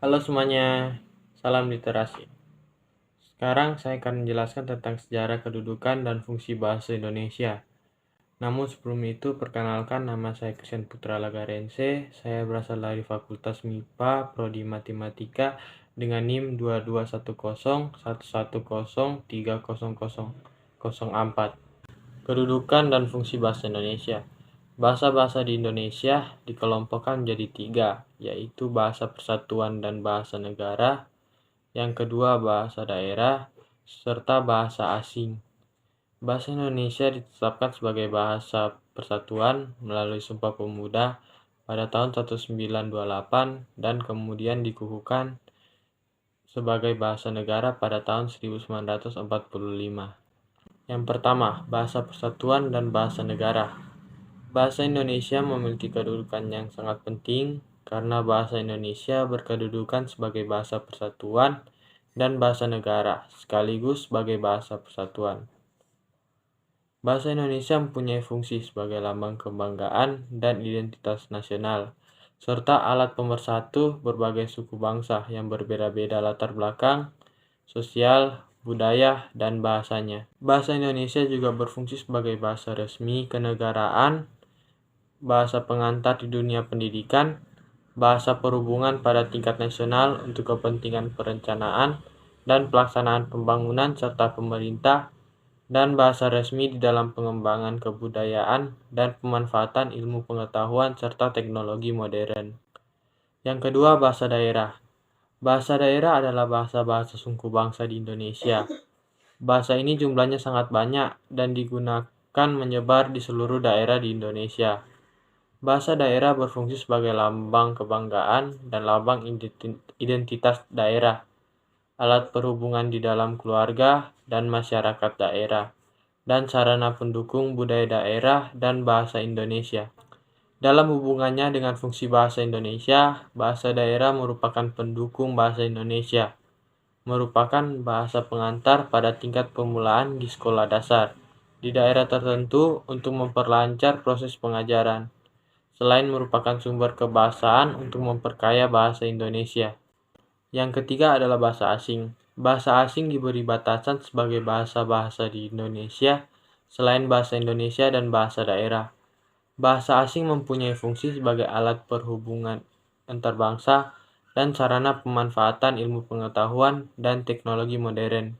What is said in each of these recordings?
Halo semuanya, salam literasi. Sekarang saya akan menjelaskan tentang sejarah kedudukan dan fungsi bahasa Indonesia. Namun sebelum itu, perkenalkan, nama saya Christian Putra Lagarense. Saya berasal dari Fakultas MIPA, Prodi Matematika dengan NIM 221011030004. Kedudukan dan fungsi bahasa Indonesia. Bahasa-bahasa di Indonesia dikelompokkan menjadi 3, yaitu bahasa persatuan dan bahasa negara, yang kedua bahasa daerah, serta bahasa asing. Bahasa Indonesia ditetapkan sebagai bahasa persatuan melalui Sumpah Pemuda pada tahun 1928 dan kemudian dikukuhkan sebagai bahasa negara pada tahun 1945. Yang pertama, bahasa persatuan dan bahasa negara. Bahasa Indonesia memiliki kedudukan yang sangat penting karena bahasa Indonesia berkedudukan sebagai bahasa persatuan dan bahasa negara, sekaligus sebagai bahasa persatuan. Bahasa Indonesia mempunyai fungsi sebagai lambang kebanggaan dan identitas nasional, serta alat pemersatu berbagai suku bangsa yang berbeda-beda latar belakang, sosial, budaya, dan bahasanya. Bahasa Indonesia juga berfungsi sebagai bahasa resmi kenegaraan, bahasa pengantar di dunia pendidikan, bahasa perhubungan pada tingkat nasional untuk kepentingan perencanaan dan pelaksanaan pembangunan serta pemerintah, dan bahasa resmi di dalam pengembangan kebudayaan dan pemanfaatan ilmu pengetahuan serta teknologi modern. Yang kedua, bahasa daerah. Bahasa daerah adalah bahasa-bahasa suku bangsa di Indonesia. Bahasa ini jumlahnya sangat banyak dan digunakan menyebar di seluruh daerah di Indonesia. Bahasa daerah berfungsi sebagai lambang kebanggaan dan lambang identitas daerah, alat perhubungan di dalam keluarga dan masyarakat daerah, dan sarana pendukung budaya daerah dan bahasa Indonesia. Dalam hubungannya dengan fungsi bahasa Indonesia, bahasa daerah merupakan pendukung bahasa Indonesia, merupakan bahasa pengantar pada tingkat pemulaan di sekolah dasar di daerah tertentu untuk memperlancar proses pengajaran, selain merupakan sumber kebahasaan untuk memperkaya bahasa Indonesia. Yang ketiga adalah bahasa asing. Bahasa asing diberi batasan sebagai bahasa-bahasa di Indonesia selain bahasa Indonesia dan bahasa daerah. Bahasa asing mempunyai fungsi sebagai alat perhubungan antar bangsa dan sarana pemanfaatan ilmu pengetahuan dan teknologi modern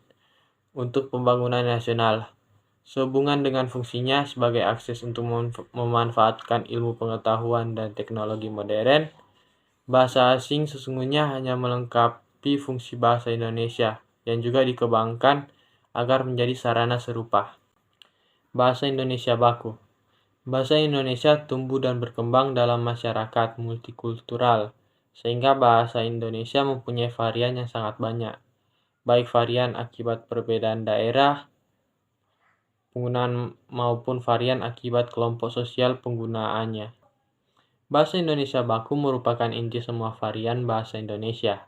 untuk pembangunan nasional. Sehubungan dengan fungsinya sebagai akses untuk memanfaatkan ilmu pengetahuan dan teknologi modern, bahasa asing sesungguhnya hanya melengkapi fungsi bahasa Indonesia yang juga dikembangkan agar menjadi sarana serupa. Bahasa Indonesia baku. Bahasa Indonesia tumbuh dan berkembang dalam masyarakat multikultural, sehingga bahasa Indonesia mempunyai varian yang sangat banyak, baik varian akibat perbedaan daerah, penggunaan maupun varian akibat kelompok sosial penggunaannya. Bahasa Indonesia baku merupakan inti semua varian bahasa Indonesia.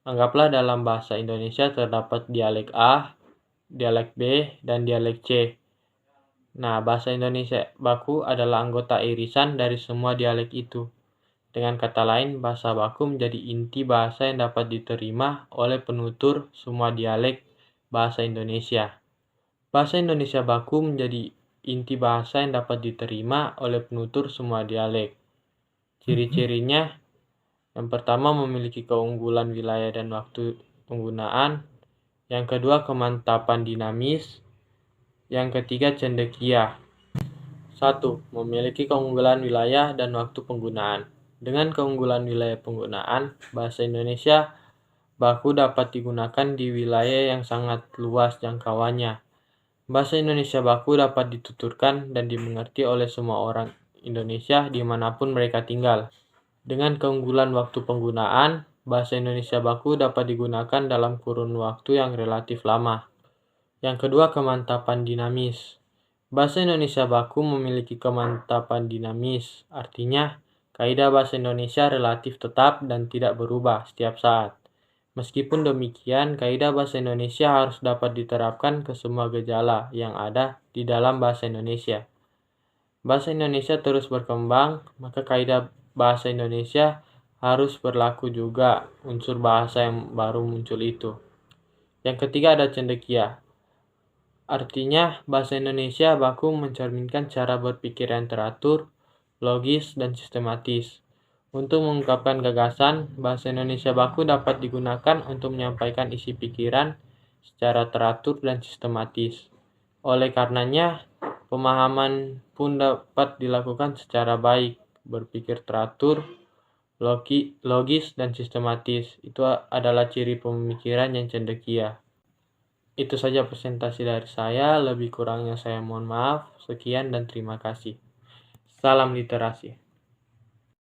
Anggaplah dalam bahasa Indonesia terdapat dialek A, dialek B, dan dialek C. Nah, bahasa Indonesia baku adalah anggota irisan dari semua dialek itu. Dengan kata lain, bahasa baku menjadi inti bahasa yang dapat diterima oleh penutur semua dialek bahasa Indonesia. Bahasa Indonesia baku menjadi inti bahasa yang dapat diterima oleh penutur semua dialek. Ciri-cirinya, yang pertama memiliki keunggulan wilayah dan waktu penggunaan, yang kedua kemantapan dinamis, yang ketiga cendekia. 1. Memiliki keunggulan wilayah dan waktu penggunaan. Dengan keunggulan wilayah penggunaan, bahasa Indonesia baku dapat digunakan di wilayah yang sangat luas jangkauannya. Bahasa Indonesia baku dapat dituturkan dan dimengerti oleh semua orang Indonesia dimanapun mereka tinggal. Dengan keunggulan waktu penggunaan, bahasa Indonesia baku dapat digunakan dalam kurun waktu yang relatif lama. Yang kedua, kemantapan dinamis. Bahasa Indonesia baku memiliki kemantapan dinamis, artinya kaidah bahasa Indonesia relatif tetap dan tidak berubah setiap saat. Meskipun demikian, kaidah bahasa Indonesia harus dapat diterapkan ke semua gejala yang ada di dalam bahasa Indonesia. Bahasa Indonesia terus berkembang, maka kaidah bahasa Indonesia harus berlaku juga unsur bahasa yang baru muncul itu. Yang ketiga ada cendekia. Artinya, bahasa Indonesia baku mencerminkan cara berpikir yang teratur, logis, dan sistematis. Untuk mengungkapkan gagasan, bahasa Indonesia baku dapat digunakan untuk menyampaikan isi pikiran secara teratur dan sistematis. Oleh karenanya, pemahaman pun dapat dilakukan secara baik, berpikir teratur, logis, dan sistematis. Itu adalah ciri pemikiran yang cendekia. Itu saja presentasi dari saya, lebih kurangnya saya mohon maaf. Sekian dan terima kasih. Salam literasi.